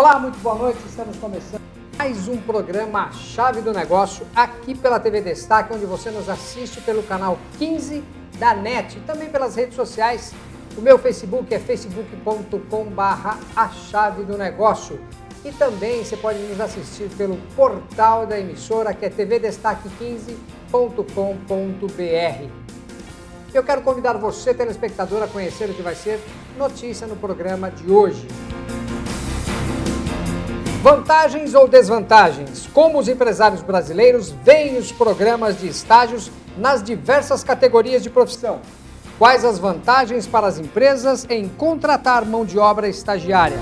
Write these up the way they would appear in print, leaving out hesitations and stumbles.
Olá, muito boa noite. Estamos começando mais um programa A Chave do Negócio aqui pela TV Destaque, onde você nos assiste pelo canal 15 da NET e também pelas redes sociais. O meu Facebook é facebook.com/A Chave do Negócio e também você pode nos assistir pelo portal da emissora que é tvdestaque15.com.br. Eu quero convidar você, telespectador, a conhecer o que vai ser notícia no programa de hoje. Vantagens ou desvantagens? Como os empresários brasileiros veem os programas de estágios nas diversas categorias de profissão? Quais as vantagens para as empresas em contratar mão de obra estagiária?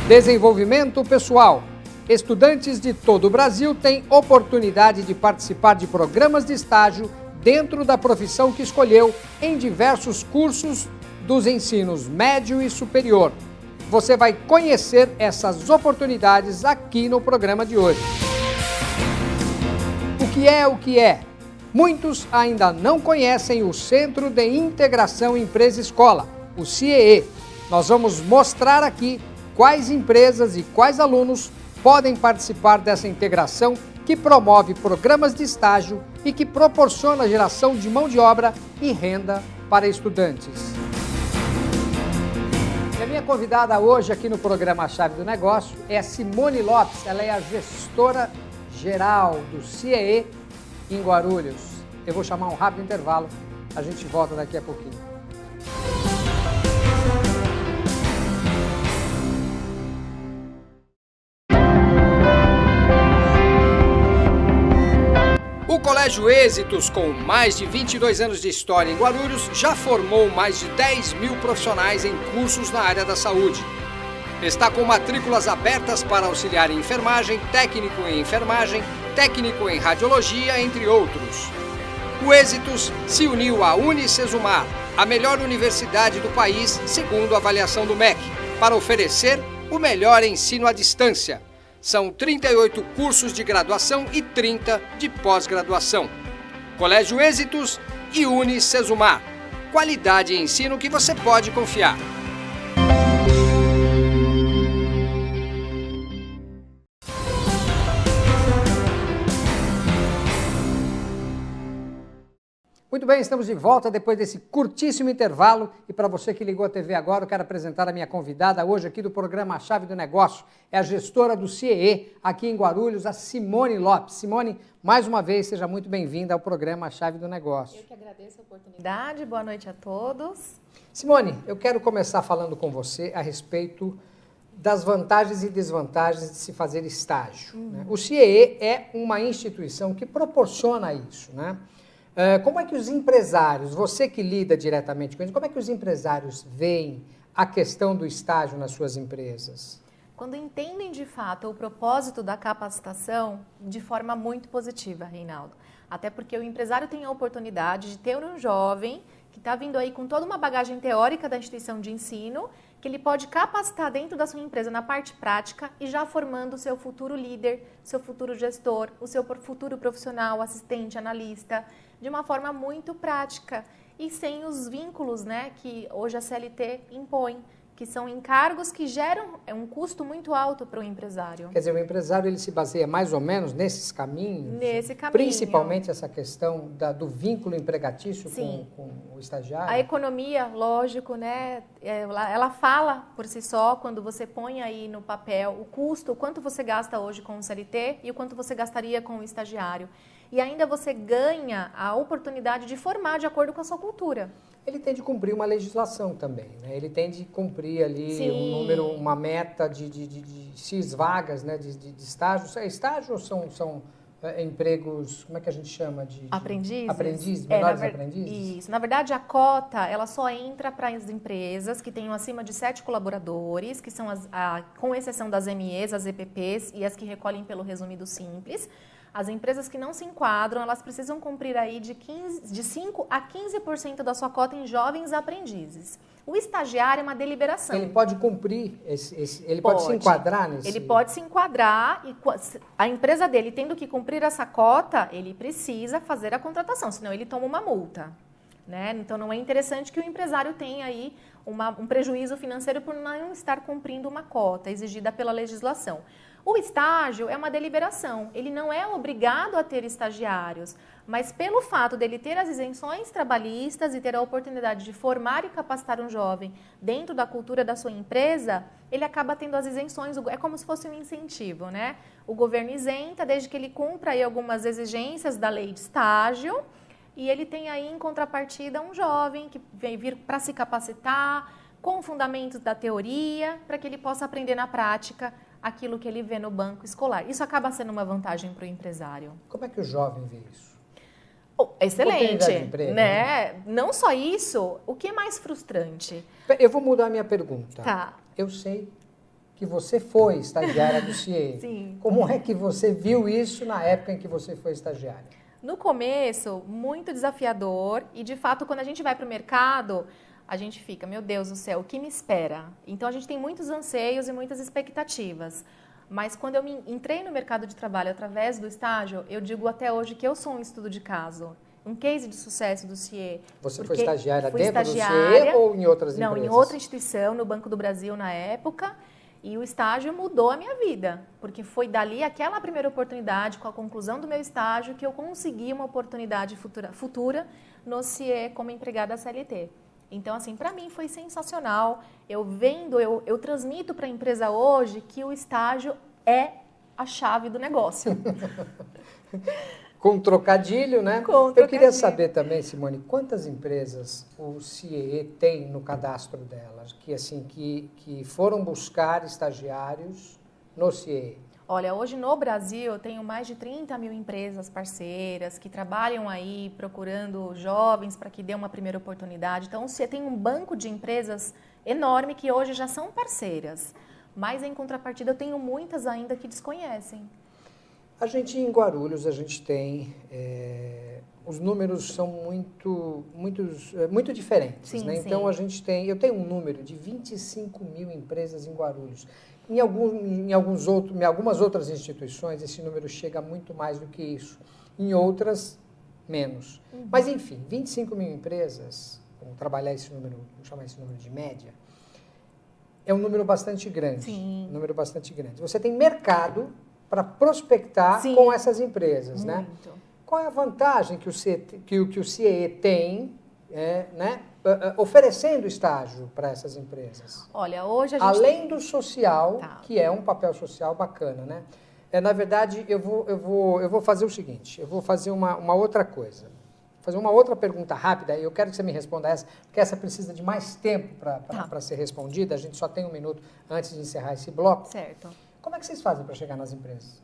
Desenvolvimento pessoal. Estudantes de todo o Brasil têm oportunidade de participar de programas de estágio dentro da profissão que escolheu em diversos cursos dos ensinos médio e superior. Você vai conhecer essas oportunidades aqui no programa de hoje. O que é? Muitos ainda não conhecem o Centro de Integração Empresa-Escola, o CIEE. Nós vamos mostrar aqui quais empresas e quais alunos podem participar dessa integração que promove programas de estágio e que proporciona a geração de mão de obra e renda para estudantes. A minha convidada hoje aqui no programa A Chave do Negócio é a Simone Lopes. Ela é a gestora geral do CIEE em Guarulhos. Eu vou chamar um rápido intervalo, a gente volta daqui a pouquinho. O Colégio Êxitos, com mais de 22 anos de história em Guarulhos, já formou mais de 10 mil profissionais em cursos na área da saúde. Está com matrículas abertas para auxiliar em enfermagem, técnico em enfermagem, técnico em radiologia, entre outros. O Êxitos se uniu à Unicesumar, a melhor universidade do país, segundo a avaliação do MEC, para oferecer o melhor ensino à distância. São 38 cursos de graduação e 30 de pós-graduação. Colégio Êxitos e Unicesumar. Qualidade e ensino que você pode confiar. Muito bem, estamos de volta depois desse curtíssimo intervalo e para você que ligou a TV agora, eu quero apresentar a minha convidada hoje aqui do programa A Chave do Negócio. É a gestora do CIEE aqui em Guarulhos, a Simone Lopes. Simone, mais uma vez, seja muito bem-vinda ao programa A Chave do Negócio. Eu que agradeço a oportunidade, boa noite a todos. Simone, eu quero começar falando com você a respeito das vantagens e desvantagens de se fazer estágio. Né? O CIEE é uma instituição que proporciona isso, né? Como é que os empresários, você que lida diretamente com eles, como é que os empresários veem a questão do estágio nas suas empresas? Quando entendem de fato o propósito da capacitação, de forma muito positiva, Reinaldo. Até porque o empresário tem a oportunidade de ter um jovem que está vindo aí com toda uma bagagem teórica da instituição de ensino, que ele pode capacitar dentro da sua empresa na parte prática e já formando o seu futuro líder, seu futuro gestor, o seu futuro profissional, assistente, analista, de uma forma muito prática e sem os vínculos, né, que hoje a CLT impõe, que são encargos que geram um custo muito alto para o empresário. Quer dizer, o empresário ele se baseia mais ou menos nesses caminhos? Nesse caminho. Principalmente essa questão do vínculo empregatício com o estagiário? A economia, lógico, né, ela fala por si só quando você põe aí no papel o custo, o quanto você gasta hoje com o CLT e o quanto você gastaria com o estagiário. E ainda você ganha a oportunidade de formar de acordo com a sua cultura. Ele tem de cumprir uma legislação também, né? Ele tem de cumprir ali um número, uma meta de X vagas, né? de estágios. É estágio ou são empregos, como é que a gente chama? Aprendizes? Aprendizes, menores aprendizes? Isso. Na verdade, a cota, ela só entra para as empresas que tenham acima de 7 colaboradores, que são, com exceção das MEs, as EPPs e as que recolhem pelo resumido simples. As empresas que não se enquadram, elas precisam cumprir aí de 5% a 15% da sua cota em jovens aprendizes. O estagiário é uma deliberação. Ele pode cumprir, ele pode se enquadrar nesse... Ele pode se enquadrar e a empresa dele, tendo que cumprir essa cota, ele precisa fazer a contratação, senão ele toma uma multa. né? Então não é interessante que o empresário tenha aí um prejuízo financeiro por não estar cumprindo uma cota exigida pela legislação. O estágio é uma deliberação, ele não é obrigado a ter estagiários, mas pelo fato dele ter as isenções trabalhistas e ter a oportunidade de formar e capacitar um jovem dentro da cultura da sua empresa, ele acaba tendo as isenções, é como se fosse um incentivo, né? O governo isenta desde que ele cumpra aí algumas exigências da lei de estágio e ele tem aí em contrapartida um jovem que vem vir para se capacitar com fundamentos da teoria, para que ele possa aprender na prática aquilo que ele vê no banco escolar. Isso acaba sendo uma vantagem para o empresário. Como é que o jovem vê isso? Excelente, emprego, né? Não só isso, o que é mais frustrante? Eu vou mudar a minha pergunta. Tá. Eu sei que você foi estagiária do CIE. Sim. Como é que você viu isso na época em que você foi estagiária? No começo, muito desafiador e, de fato, quando a gente vai para o mercado, a gente fica, meu Deus do céu, o que me espera? Então, a gente tem muitos anseios e muitas expectativas. Mas quando eu entrei no mercado de trabalho através do estágio, eu digo até hoje que eu sou um estudo de caso, um case de sucesso do CIE. Você foi estagiária dentro do CIE ou em outras empresas? Não, em outra instituição, no Banco do Brasil na época. E o estágio mudou a minha vida, porque foi dali aquela primeira oportunidade, com a conclusão do meu estágio, que eu consegui uma oportunidade futura no CIE como empregada CLT. Então, assim, para mim foi sensacional. Eu transmito para a empresa hoje que o estágio é a chave do negócio. Com trocadilho, né? Eu queria saber também, Simone, quantas empresas o CIE tem no cadastro delas, que foram buscar estagiários no CIE? Olha, hoje no Brasil eu tenho mais de 30 mil empresas parceiras que trabalham aí procurando jovens para que dê uma primeira oportunidade. Então, você tem um banco de empresas enorme que hoje já são parceiras. Mas, em contrapartida, eu tenho muitas ainda que desconhecem. A gente, em Guarulhos, a gente tem... os números são muito diferentes, sim, né? Sim. Então, eu tenho um número de 25 mil empresas em Guarulhos. Em algumas outras instituições, esse número chega a muito mais do que isso. Em outras, menos. Uhum. Mas, enfim, 25 mil empresas, vamos trabalhar esse número, vamos chamar esse número de média, é um número bastante grande. Sim. Um número bastante grande. Você tem mercado para prospectar Sim. com essas empresas, né? Muito. Qual é a vantagem que o CIE tem, né? Oferecendo estágio para essas empresas? Olha, hoje a gente... Além do social, Tá. que é um papel social bacana, né? Na verdade, eu vou fazer o seguinte, eu vou fazer uma outra coisa. Fazer uma outra pergunta rápida, e eu quero que você me responda essa, porque essa precisa de mais tempo para ser respondida. A gente só tem um minuto antes de encerrar esse bloco. Certo. Como é que vocês fazem para chegar nas empresas?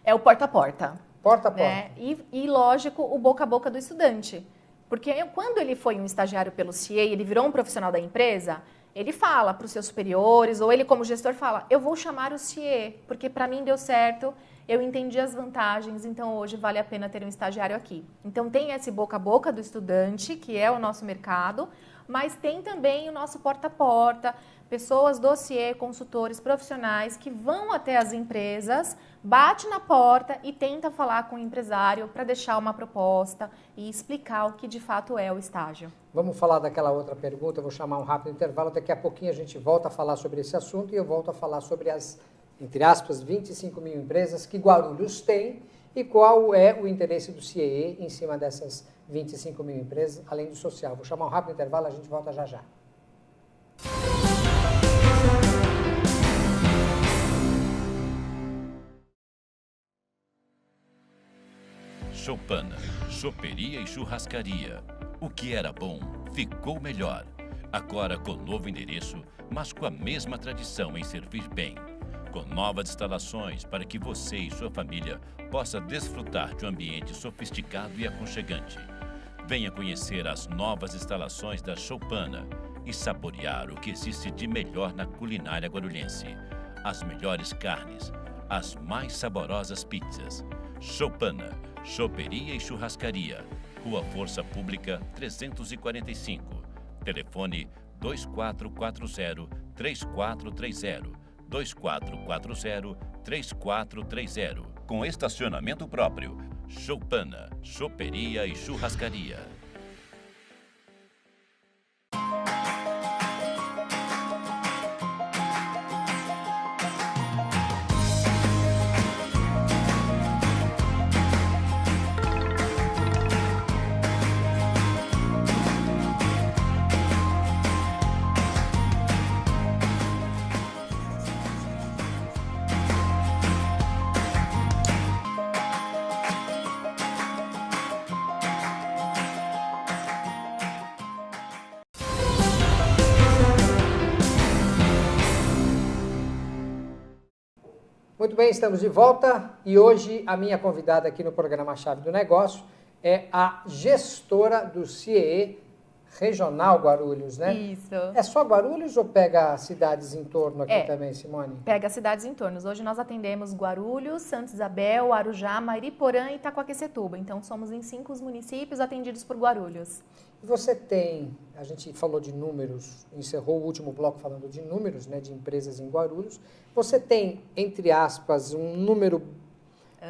É o porta a porta. Porta a porta. Né? E, lógico, o boca a boca do estudante. Porque quando ele foi um estagiário pelo CIE, ele virou um profissional da empresa, ele fala para os seus superiores, ou ele como gestor fala, eu vou chamar o CIE, porque para mim deu certo, eu entendi as vantagens, então hoje vale a pena ter um estagiário aqui. Então tem esse boca a boca do estudante, que é o nosso mercado, mas tem também o nosso porta a porta, pessoas do CIE, consultores profissionais que vão até as empresas, bate na porta e tenta falar com o empresário para deixar uma proposta e explicar o que de fato é o estágio. Vamos falar daquela outra pergunta, eu vou chamar um rápido intervalo, daqui a pouquinho a gente volta a falar sobre esse assunto e eu volto a falar sobre as, entre aspas, 25 mil empresas que Guarulhos tem e qual é o interesse do CIE em cima dessas 25 mil empresas, além do social. Vou chamar um rápido intervalo, a gente volta já já. Choupana, choperia e churrascaria. O que era bom, ficou melhor. Agora com novo endereço, mas com a mesma tradição em servir bem. Com novas instalações para que você e sua família possa desfrutar de um ambiente sofisticado e aconchegante. Venha conhecer as novas instalações da Choupana e saborear o que existe de melhor na culinária guarulhense. As melhores carnes, as mais saborosas pizzas. Choupana, choperia e churrascaria. Rua Força Pública 345. Telefone 2440-3430. 2440-3430. Com estacionamento próprio. Choupana, choperia e churrascaria. bem, estamos de volta e hoje a minha convidada aqui no programa Chave do Negócio é a gestora do CIEE Regional Guarulhos, né? Isso. É só Guarulhos ou pega cidades em torno aqui também, Simone? Pega cidades em torno. Hoje nós atendemos Guarulhos, Santa Isabel, Arujá, Mariporã e Itacoaquecetuba. Então somos em 5 municípios atendidos por Guarulhos. Você tem, a gente falou de números, encerrou o último bloco falando de números, né, de empresas em Guarulhos. Você tem, entre aspas, um número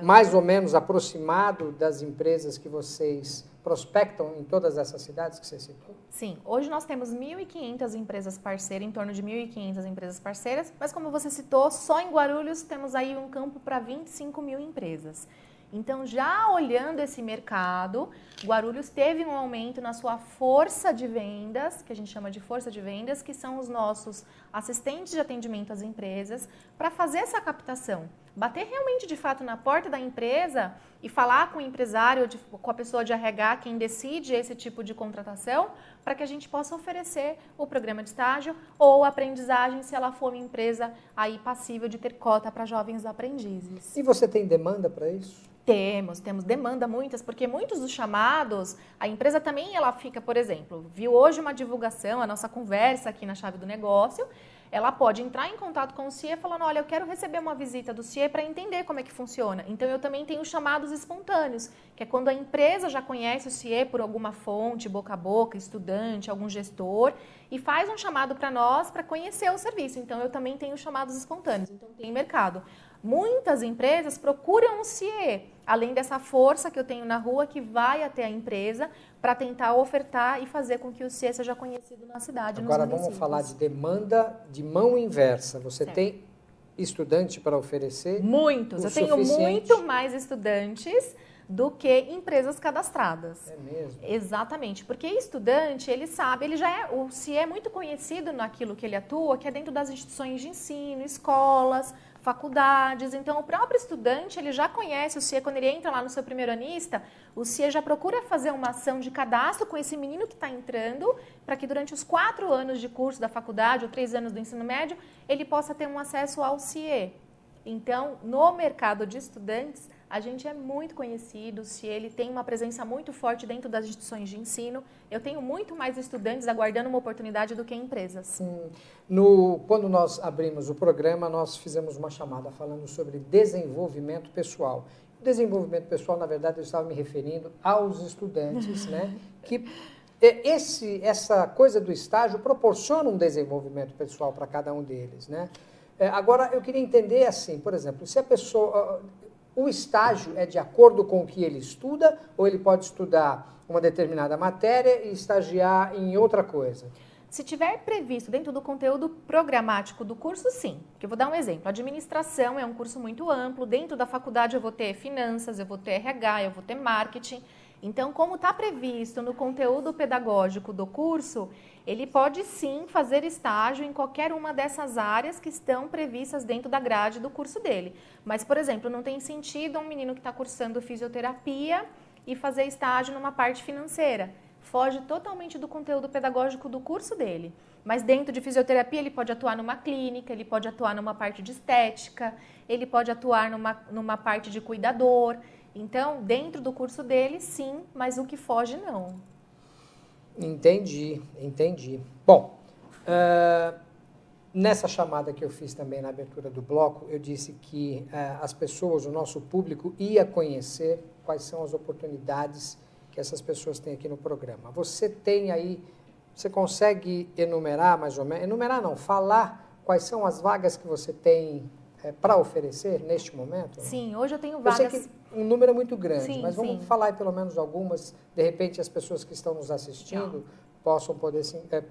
mais ou menos aproximado das empresas que vocês prospectam em todas essas cidades que você citou? Sim, hoje nós temos 1.500 empresas parceiras, em torno de 1.500 empresas parceiras, mas como você citou, só em Guarulhos temos aí um campo para 25 mil empresas. Então, já olhando esse mercado, Guarulhos teve um aumento na sua força de vendas, que a gente chama de força de vendas, que são os nossos assistentes de atendimento às empresas, para fazer essa captação. Bater realmente, de fato, na porta da empresa e falar com o empresário, com a pessoa de RH, quem decide esse tipo de contratação, para que a gente possa oferecer o programa de estágio ou aprendizagem, se ela for uma empresa aí passível de ter cota para jovens aprendizes. E você tem demanda para isso? Temos demanda muitas, porque muitos dos chamados, a empresa também ela fica, por exemplo, viu hoje uma divulgação, a nossa conversa aqui na Chave do Negócio, ela pode entrar em contato com o CIE falando, olha, eu quero receber uma visita do CIE para entender como é que funciona. Então, eu também tenho chamados espontâneos, que é quando a empresa já conhece o CIE por alguma fonte, boca a boca, estudante, algum gestor, e faz um chamado para nós para conhecer o serviço. Então, eu também tenho chamados espontâneos. Então, tem mercado. Muitas empresas procuram o CIE, além dessa força que eu tenho na rua, que vai até a empresa para tentar ofertar e fazer com que o CIE seja conhecido na cidade. Agora vamos falar de demanda de mão inversa. Você tem estudante para oferecer? Muitos. Eu tenho muito mais estudantes do que empresas cadastradas. É mesmo? Exatamente, porque estudante, ele sabe, o CIE é muito conhecido naquilo que ele atua, que é dentro das instituições de ensino, escolas, faculdades. Então, o próprio estudante, ele já conhece o CIE. Quando ele entra lá no seu primeiro anista, o CIE já procura fazer uma ação de cadastro com esse menino que está entrando, para que durante os 4 anos de curso da faculdade ou 3 anos do ensino médio, ele possa ter um acesso ao CIE. Então, no mercado de estudantes, a gente é muito conhecido, se ele tem uma presença muito forte dentro das instituições de ensino. Eu tenho muito mais estudantes aguardando uma oportunidade do que empresas. Quando nós abrimos o programa, nós fizemos uma chamada falando sobre desenvolvimento pessoal. Desenvolvimento pessoal, na verdade, eu estava me referindo aos estudantes, né? Que essa coisa do estágio proporciona um desenvolvimento pessoal para cada um deles, né? Agora, eu queria entender assim, por exemplo, se a pessoa... O estágio é de acordo com o que ele estuda ou ele pode estudar uma determinada matéria e estagiar em outra coisa? Se tiver previsto dentro do conteúdo programático do curso, sim. Porque eu vou dar um exemplo. Administração é um curso muito amplo. Dentro da faculdade eu vou ter finanças, eu vou ter RH, eu vou ter marketing. Então, como está previsto no conteúdo pedagógico do curso, ele pode sim fazer estágio em qualquer uma dessas áreas que estão previstas dentro da grade do curso dele. Mas, por exemplo, não tem sentido um menino que está cursando fisioterapia e fazer estágio numa parte financeira. Foge totalmente do conteúdo pedagógico do curso dele. Mas dentro de fisioterapia ele pode atuar numa clínica, ele pode atuar numa parte de estética, ele pode atuar numa parte de cuidador. Então, dentro do curso dele, sim, mas o que foge, não. Entendi. Bom, nessa chamada que eu fiz também na abertura do bloco, eu disse que as pessoas, o nosso público, ia conhecer quais são as oportunidades que essas pessoas têm aqui no programa. Você tem aí, você consegue enumerar mais ou menos, enumerar não, falar quais são as vagas que você tem para oferecer neste momento? Sim, hoje eu tenho vagas... Eu sei que um número é muito grande, sim, mas vamos falar aí pelo menos algumas, de repente as pessoas que estão nos assistindo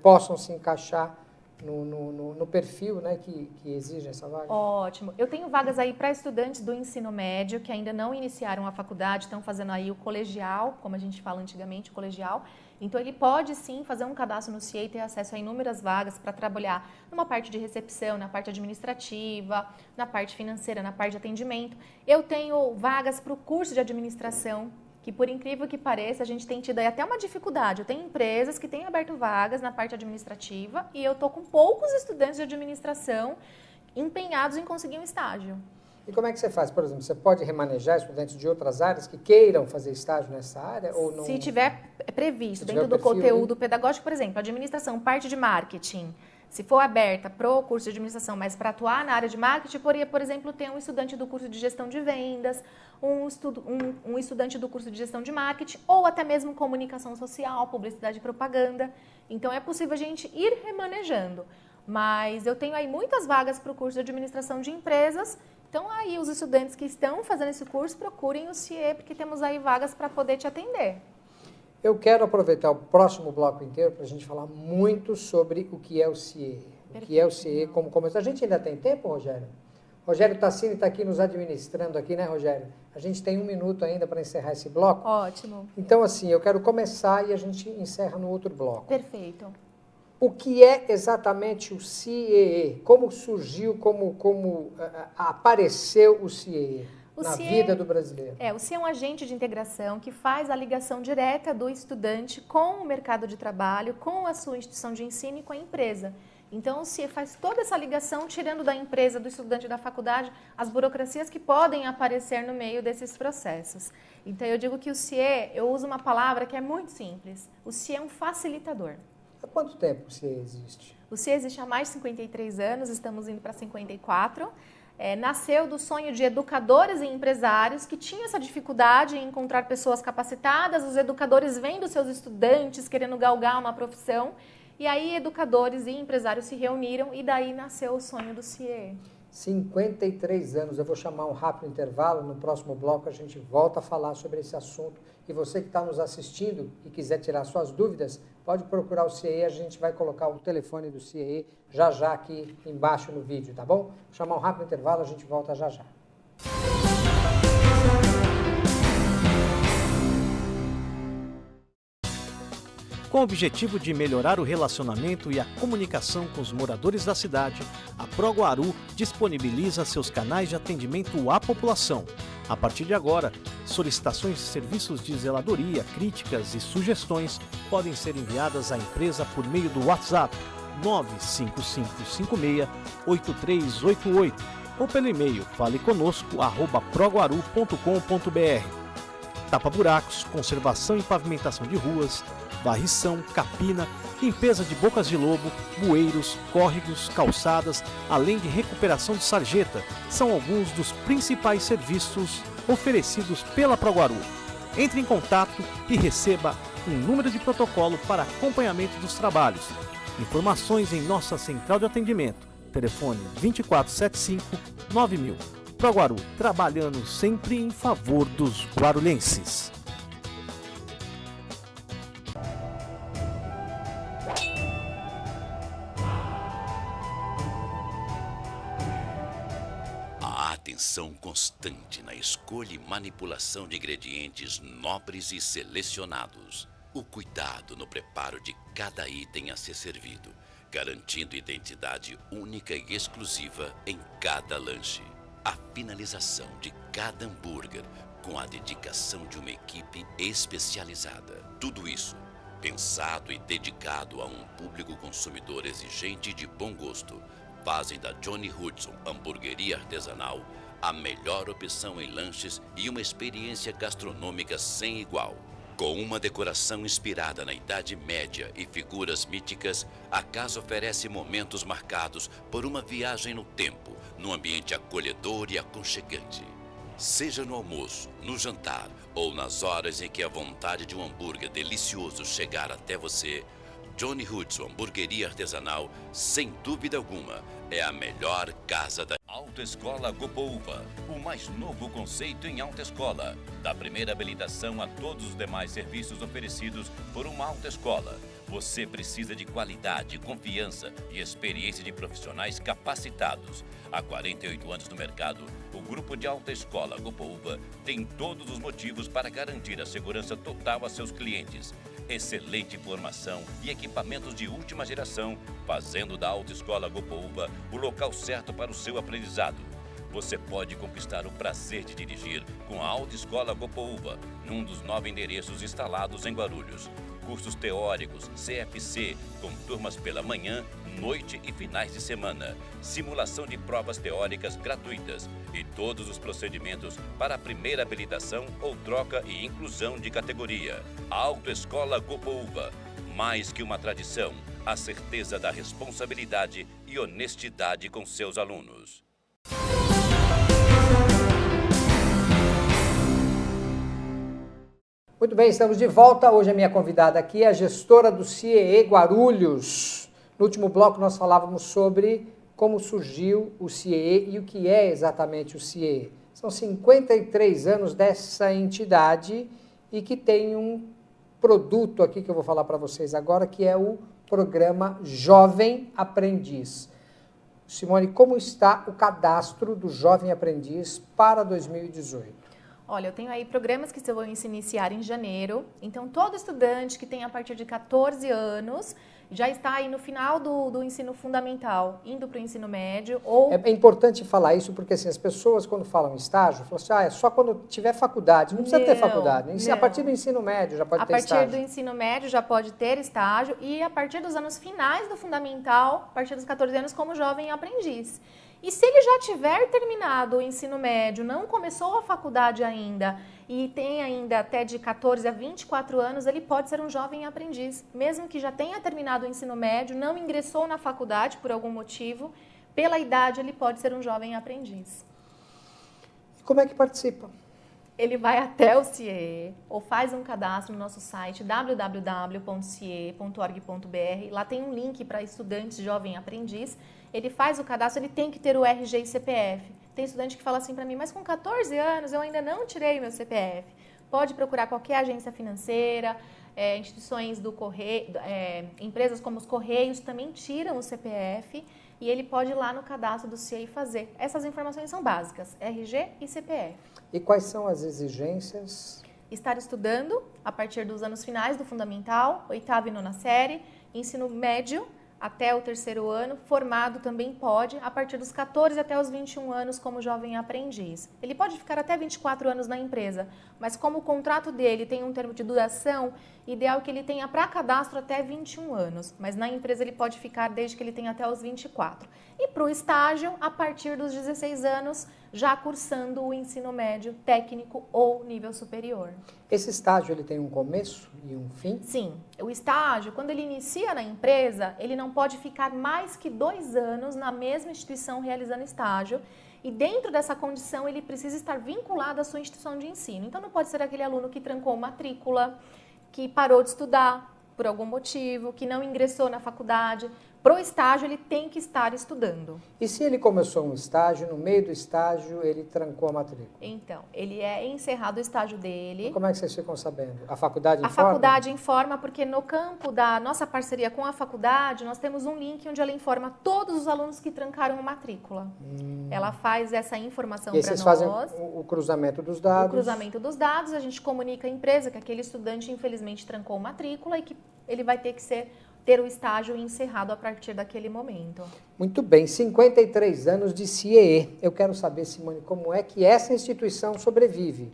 possam se encaixar no perfil, né, que exige essa vaga. Ótimo. Eu tenho vagas aí para estudantes do ensino médio que ainda não iniciaram a faculdade, estão fazendo aí o colegial, como a gente fala antigamente, o colegial. Então, ele pode, sim, fazer um cadastro no CIE e ter acesso a inúmeras vagas para trabalhar numa parte de recepção, na parte administrativa, na parte financeira, na parte de atendimento. Eu tenho vagas para o curso de administração, que, por incrível que pareça, a gente tem tido aí até uma dificuldade. Eu tenho empresas que têm aberto vagas na parte administrativa e eu estou com poucos estudantes de administração empenhados em conseguir um estágio. E como é que você faz? Por exemplo, você pode remanejar estudantes de outras áreas que queiram fazer estágio nessa área? Ou não? Se tiver previsto Se dentro tiver do perfil, conteúdo pedagógico, por exemplo, administração, parte de marketing, se for aberta para o curso de administração, mas para atuar na área de marketing, poderia, por exemplo, ter um estudante do curso de gestão de vendas, um estudante do curso de gestão de marketing, ou até mesmo comunicação social, publicidade e propaganda. Então, é possível a gente ir remanejando. Mas eu tenho aí muitas vagas para o curso de administração de empresas. Então, aí, os estudantes que estão fazendo esse curso, procurem o CIE, porque temos aí vagas para poder te atender. Eu quero aproveitar o próximo bloco inteiro para a gente falar muito sobre o que é o CIE. O que é o CIE como começo. A gente ainda tem tempo, Rogério? Rogério Tassini está aqui nos administrando aqui, né, Rogério? A gente tem 1 minuto ainda para encerrar esse bloco. Ótimo. Então, assim, eu quero começar e a gente encerra no outro bloco. Perfeito. O que é exatamente o CIE? Como surgiu, como apareceu o CIE na vida do brasileiro? O CIE é um agente de integração que faz a ligação direta do estudante com o mercado de trabalho, com a sua instituição de ensino e com a empresa. Então, o CIE faz toda essa ligação, tirando da empresa, do estudante da faculdade, as burocracias que podem aparecer no meio desses processos. Então, eu digo que o CIE, eu uso uma palavra que é muito simples. O CIE é um facilitador. Há quanto tempo o CIE existe? O CIE existe há mais de 53 anos, estamos indo para 54. Nasceu do sonho de educadores e empresários que tinham essa dificuldade em encontrar pessoas capacitadas. Os educadores vendo seus estudantes querendo galgar uma profissão. E aí educadores e empresários se reuniram e daí nasceu o sonho do CIE. 53 anos. Eu vou chamar um rápido intervalo. No próximo bloco a gente volta a falar sobre esse assunto. E você que está nos assistindo e quiser tirar suas dúvidas, pode procurar o CIE. A gente vai colocar o telefone do CIE já aqui embaixo no vídeo, tá bom? Vou chamar um rápido intervalo, a gente volta já. Com o objetivo de melhorar o relacionamento e a comunicação com os moradores da cidade, a Proguaru disponibiliza seus canais de atendimento à população. A partir de agora, solicitações de serviços de zeladoria, críticas e sugestões podem ser enviadas à empresa por meio do WhatsApp 95556-8388 ou pelo e-mail faleconosco@proguaru.com.br. Tapa-buracos, conservação e pavimentação de ruas, varrição, capina, limpeza de bocas de lobo, bueiros, córregos, calçadas, além de recuperação de sarjeta, são alguns dos principais serviços oferecidos pela Proguaru. Entre em contato e receba um número de protocolo para acompanhamento dos trabalhos. Informações em nossa central de atendimento. Telefone 2475-9000. Proguaru, trabalhando sempre em favor dos guarulhenses. A atenção constante na escolha e manipulação de ingredientes nobres e selecionados. O cuidado no preparo de cada item a ser servido, garantindo identidade única e exclusiva em cada lanche. A finalização de cada hambúrguer com a dedicação de uma equipe especializada. Tudo isso pensado e dedicado a um público consumidor exigente e de bom gosto, fazem da Johnny Hudson Hamburgueria Artesanal a melhor opção em lanches e uma experiência gastronômica sem igual. Com uma decoração inspirada na Idade Média e figuras míticas, a casa oferece momentos marcados por uma viagem no tempo, num ambiente acolhedor e aconchegante. Seja no almoço, no jantar ou nas horas em que a vontade de um hambúrguer delicioso chegar até você, Johnny Hudson Hamburgueria Artesanal, sem dúvida alguma, é a melhor casa da Autoescola Gopouva, o mais novo conceito em autoescola. Da primeira habilitação a todos os demais serviços oferecidos por uma autoescola. Você precisa de qualidade, confiança e experiência de profissionais capacitados. Há 48 anos no mercado, o grupo de autoescola Gopouva tem todos os motivos para garantir a segurança total a seus clientes. Excelente formação e equipamentos de última geração, fazendo da Autoescola Gopouva o local certo para o seu aprendizado. Você pode conquistar o prazer de dirigir com a Autoescola Gopouva, num dos 9 endereços instalados em Guarulhos. cursos teóricos, CFC, com turmas pela manhã, noite e finais de semana. Simulação de provas teóricas gratuitas e todos os procedimentos para a primeira habilitação ou troca e inclusão de categoria. Autoescola Gopoúva. Mais que uma tradição, a certeza da responsabilidade e honestidade com seus alunos. Muito bem, estamos de volta. Hoje a minha convidada aqui é a gestora do CIEE Guarulhos. No último bloco nós falávamos sobre como surgiu o CIEE e o que é exatamente o CIEE. São 53 anos dessa entidade e que tem um produto aqui que eu vou falar para vocês agora, que é o programa Jovem Aprendiz. Simone, como está o cadastro do Jovem Aprendiz para 2018? Olha, eu tenho aí programas que vão se iniciar em janeiro, então todo estudante que tem a partir de 14 anos já está aí no final do ensino fundamental, indo para o ensino médio ou... É importante falar isso porque assim, as pessoas quando falam estágio, falam assim, é só quando tiver faculdade, não precisa ter faculdade, a partir do ensino médio já pode ter estágio. A partir do ensino médio já pode ter estágio e a partir dos anos finais do fundamental, a partir dos 14 anos como jovem aprendiz. E se ele já tiver terminado o ensino médio, não começou a faculdade ainda e tem ainda até de 14 a 24 anos, ele pode ser um jovem aprendiz. Mesmo que já tenha terminado o ensino médio, não ingressou na faculdade por algum motivo, pela idade ele pode ser um jovem aprendiz. E como é que participa? Ele vai até o CIEE ou faz um cadastro no nosso site www.ciee.org.br. Lá tem um link para estudantes jovem aprendiz. Ele faz o cadastro, ele tem que ter o RG e CPF. Tem estudante que fala assim para mim, mas com 14 anos eu ainda não tirei meu CPF. Pode procurar qualquer agência financeira, instituições do Correio, empresas como os Correios também tiram o CPF e ele pode ir lá no cadastro do CIEE fazer. Essas informações são básicas, RG e CPF. E quais são as exigências? Estar estudando a partir dos anos finais do fundamental, 8ª e 9ª série, ensino médio até o 3º ano, formado também pode, a partir dos 14 até os 21 anos como jovem aprendiz. Ele pode ficar até 24 anos na empresa, mas como o contrato dele tem um termo de duração, ideal que ele tenha para cadastro até 21 anos, mas na empresa ele pode ficar desde que ele tenha até os 24. E para o estágio, a partir dos 16 anos, já cursando o ensino médio, técnico ou nível superior. Esse estágio ele tem um começo e um fim? Sim. O estágio, quando ele inicia na empresa, ele não pode ficar mais que 2 anos na mesma instituição realizando estágio. E dentro dessa condição, ele precisa estar vinculado à sua instituição de ensino. Então, não pode ser aquele aluno que trancou matrícula, que parou de estudar por algum motivo, que não ingressou na faculdade. Para o estágio, ele tem que estar estudando. E se ele começou um estágio, no meio do estágio, ele trancou a matrícula? Então, ele é encerrado o estágio dele. E como é que vocês ficam sabendo? A faculdade informa? A faculdade informa, porque no campo da nossa parceria com a faculdade, nós temos um link onde ela informa todos os alunos que trancaram a matrícula. Ela faz essa informação para nós. E vocês fazem o cruzamento dos dados? O cruzamento dos dados, a gente comunica à empresa que aquele estudante, infelizmente, trancou matrícula e que ele vai ter que ter o estágio encerrado a partir daquele momento. Muito bem, 53 anos de CIEE. Eu quero saber, Simone, como é que essa instituição sobrevive?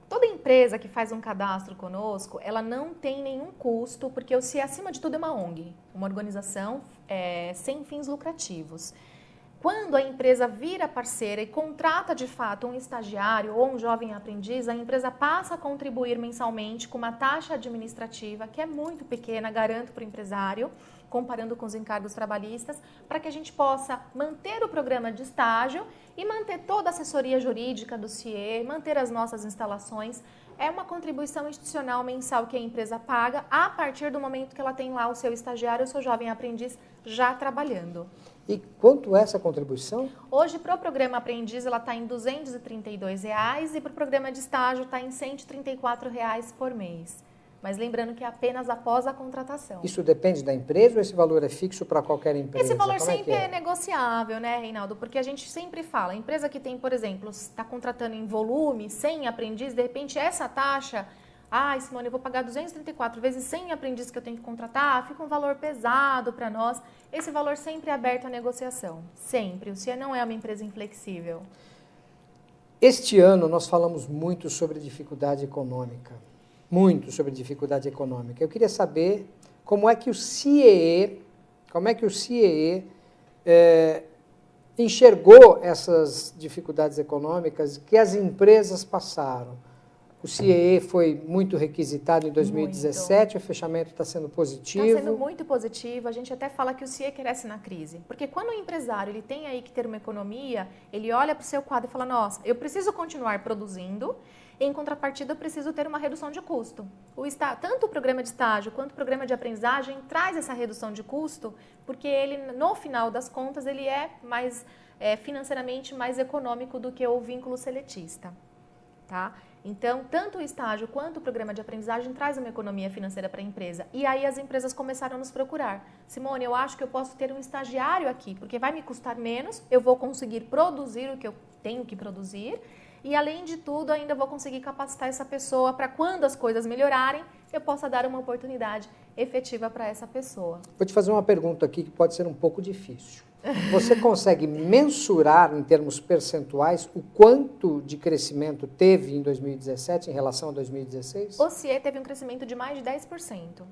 Toda empresa que faz um cadastro conosco, ela não tem nenhum custo, porque o CIEE, acima de tudo, é uma ONG, uma organização sem fins lucrativos. Quando a empresa vira parceira e contrata de fato um estagiário ou um jovem aprendiz, a empresa passa a contribuir mensalmente com uma taxa administrativa que é muito pequena, garanto para o empresário, comparando com os encargos trabalhistas, para que a gente possa manter o programa de estágio e manter toda a assessoria jurídica do CIEE, manter as nossas instalações. É uma contribuição institucional mensal que a empresa paga a partir do momento que ela tem lá o seu estagiário, o seu jovem aprendiz já trabalhando. E quanto é essa contribuição? Hoje, para o programa aprendiz, ela está em R$ 232 e para o programa de estágio está em R$ 134 por mês. Mas lembrando que é apenas após a contratação. Isso depende da empresa ou esse valor é fixo para qualquer empresa? Esse valor sempre é negociável, né, Reinaldo? Porque a gente sempre fala, a empresa que tem, por exemplo, está contratando em volume, 100 aprendiz, de repente essa taxa... Simone, eu vou pagar 234 vezes 100 aprendiz que eu tenho que contratar, fica um valor pesado para nós. Esse valor sempre é aberto à negociação, sempre. O CIEE não é uma empresa inflexível. Este ano nós falamos muito sobre dificuldade econômica. muito sobre dificuldade econômica. Eu queria saber como é que o CIEE enxergou essas dificuldades econômicas que as empresas passaram. O CIEE foi muito requisitado em 2017, o fechamento está sendo positivo. Está sendo muito positivo, a gente até fala que o CIEE cresce na crise. Porque quando o empresário ele tem aí que ter uma economia, ele olha para o seu quadro e fala, nossa, eu preciso continuar produzindo, em contrapartida eu preciso ter uma redução de custo. Tanto o programa de estágio quanto o programa de aprendizagem traz essa redução de custo, porque ele, no final das contas, ele é mais financeiramente mais econômico do que o vínculo seletista. Tá? Então, tanto o estágio quanto o programa de aprendizagem traz uma economia financeira para a empresa. E aí as empresas começaram a nos procurar. Simone, eu acho que eu posso ter um estagiário aqui, porque vai me custar menos, eu vou conseguir produzir o que eu tenho que produzir e, além de tudo, ainda vou conseguir capacitar essa pessoa para, quando as coisas melhorarem, eu possa dar uma oportunidade efetiva para essa pessoa. Vou te fazer uma pergunta aqui que pode ser um pouco difícil. Você consegue mensurar, em termos percentuais, o quanto de crescimento teve em 2017 em relação a 2016? O CIE teve um crescimento de mais de 10%.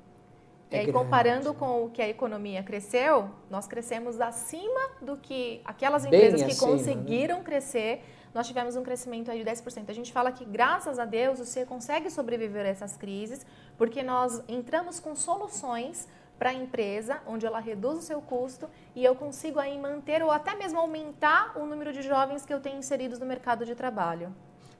E aí, grande. Comparando com o que a economia cresceu, nós crescemos acima do que aquelas empresas que conseguiram crescer, nós tivemos um crescimento aí de 10%. A gente fala que, graças a Deus, o CIE consegue sobreviver a essas crises, porque nós entramos com soluções para a empresa, onde ela reduz o seu custo e eu consigo aí manter ou até mesmo aumentar o número de jovens que eu tenho inseridos no mercado de trabalho.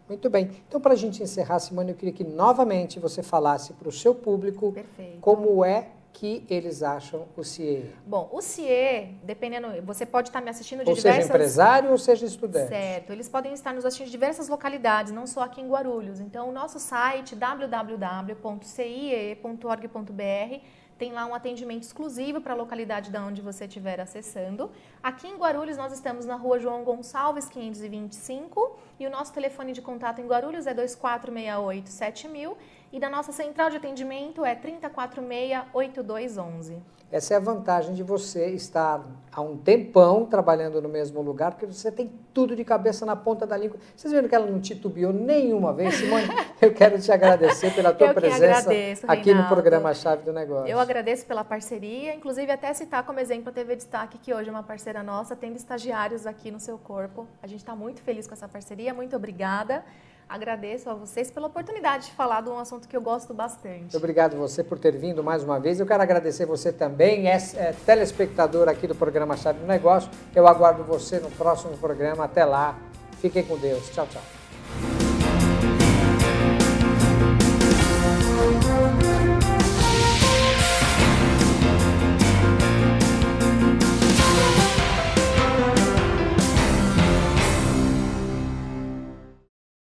Muito bem. Então, para a gente encerrar, Simone, eu queria que novamente você falasse para o seu público como é que eles acham o CIE. Bom, o CIE, dependendo, você pode estar me assistindo de ou diversas... seja, empresário ou seja estudante. Certo, eles podem estar nos assistindo de diversas localidades, não só aqui em Guarulhos. Então, o nosso site, www.ciee.org.br, tem lá um atendimento exclusivo para a localidade de onde você estiver acessando. Aqui em Guarulhos, nós estamos na rua João Gonçalves, 525, e o nosso telefone de contato em Guarulhos é 2468-7000, e da nossa central de atendimento é 3046-8211. Essa é a vantagem de você estar há um tempão trabalhando no mesmo lugar, porque você tem tudo de cabeça na ponta da língua. Vocês viram que ela não titubeou nenhuma vez? Simone, eu quero te agradecer pela tua presença aqui no programa Chave do Negócio. Eu agradeço pela parceria, inclusive até citar como exemplo a TV Destaque, que hoje é uma parceira nossa, tendo estagiários aqui no seu corpo. A gente está muito feliz com essa parceria, muito obrigada. Agradeço a vocês pela oportunidade de falar de um assunto que eu gosto bastante. Muito obrigado você por ter vindo mais uma vez. Eu quero agradecer você também, telespectador aqui do programa Chave do Negócio. Eu aguardo você no próximo programa. Até lá. Fiquem com Deus. Tchau, tchau.